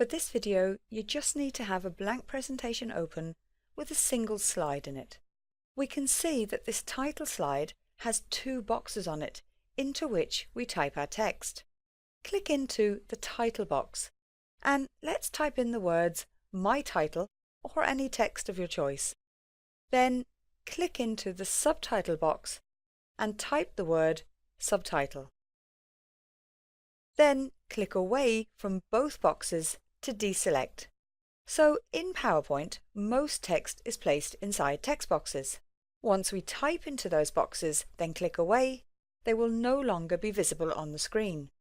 For this video, you just need to have a blank presentation open with a single slide in it. We can see that this title slide has two boxes on it into which we type our text. Click into the title box and let's type in the words My Title or any text of your choice. Then click into the subtitle box and type the word Subtitle. Then click away from both boxes to deselect. So in PowerPoint, most text is placed inside text boxes. Once we type into those boxes, then click away, they will no longer be visible on the screen.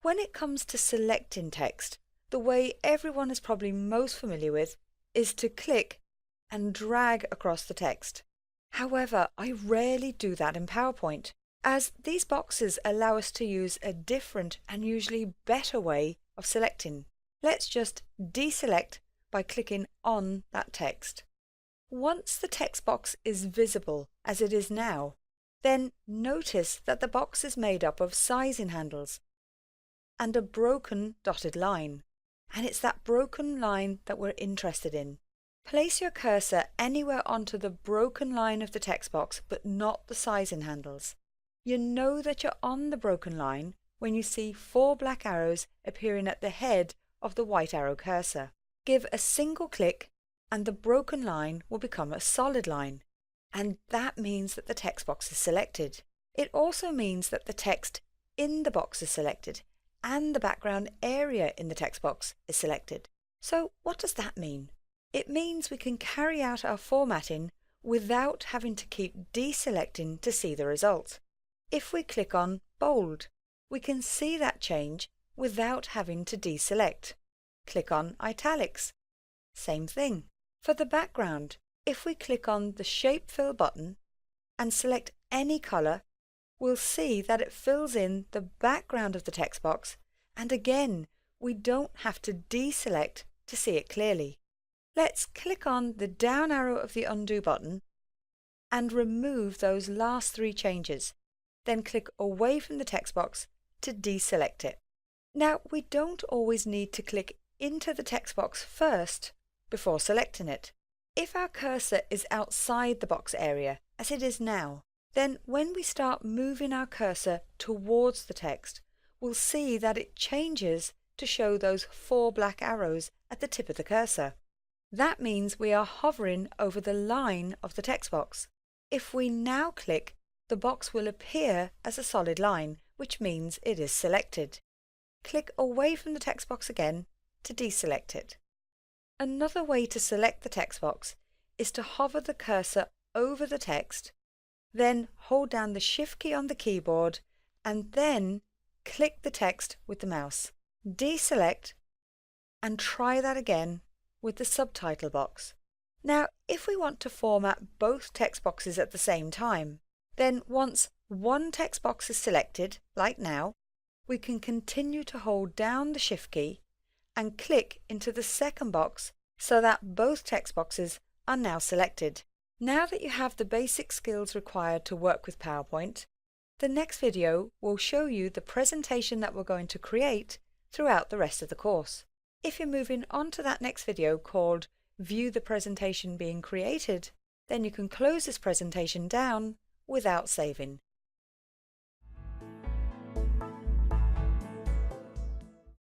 When it comes to selecting text, the way everyone is probably most familiar with is to click and drag across the text. However, I rarely do that in PowerPoint, as these boxes allow us to use a different and usually better way of selecting. Let's just deselect by clicking on that text. Once the text box is visible, as it is now, then notice that the box is made up of sizing handles and a broken dotted line, and it's that broken line that we're interested in. Place your cursor anywhere onto the broken line of the text box, but not the sizing handles. You know that you're on the broken line when you see 4 black arrows appearing at the head of the white arrow cursor. Give a single click and the broken line will become a solid line, and that means that the text box is selected. It also means that the text in the box is selected and the background area in the text box is selected. So what does that mean? It means we can carry out our formatting without having to keep deselecting to see the result. If we click on Bold, we can see that change without having to deselect. Click on Italics. Same thing. For the background, if we click on the Shape Fill button and select any colour, we'll see that it fills in the background of the text box, and again, we don't have to deselect to see it clearly. Let's click on the down arrow of the Undo button and remove those last 3 changes. Then click away from the text box to deselect it. Now, we don't always need to click into the text box first before selecting it. If our cursor is outside the box area, as it is now, then when we start moving our cursor towards the text, we'll see that it changes to show those 4 black arrows at the tip of the cursor. That means we are hovering over the line of the text box. If we now click, the box will appear as a solid line, which means it is selected. Click away from the text box again to deselect it. Another way to select the text box is to hover the cursor over the text, then hold down the Shift key on the keyboard and then click the text with the mouse. Deselect and try that again with the subtitle box. Now, if we want to format both text boxes at the same time, then once one text box is selected, like now, we can continue to hold down the Shift key and click into the second box so that both text boxes are now selected. Now that you have the basic skills required to work with PowerPoint, the next video will show you the presentation that we're going to create throughout the rest of the course. If you're moving on to that next video called View the Presentation Being Created, then you can close this presentation down without saving.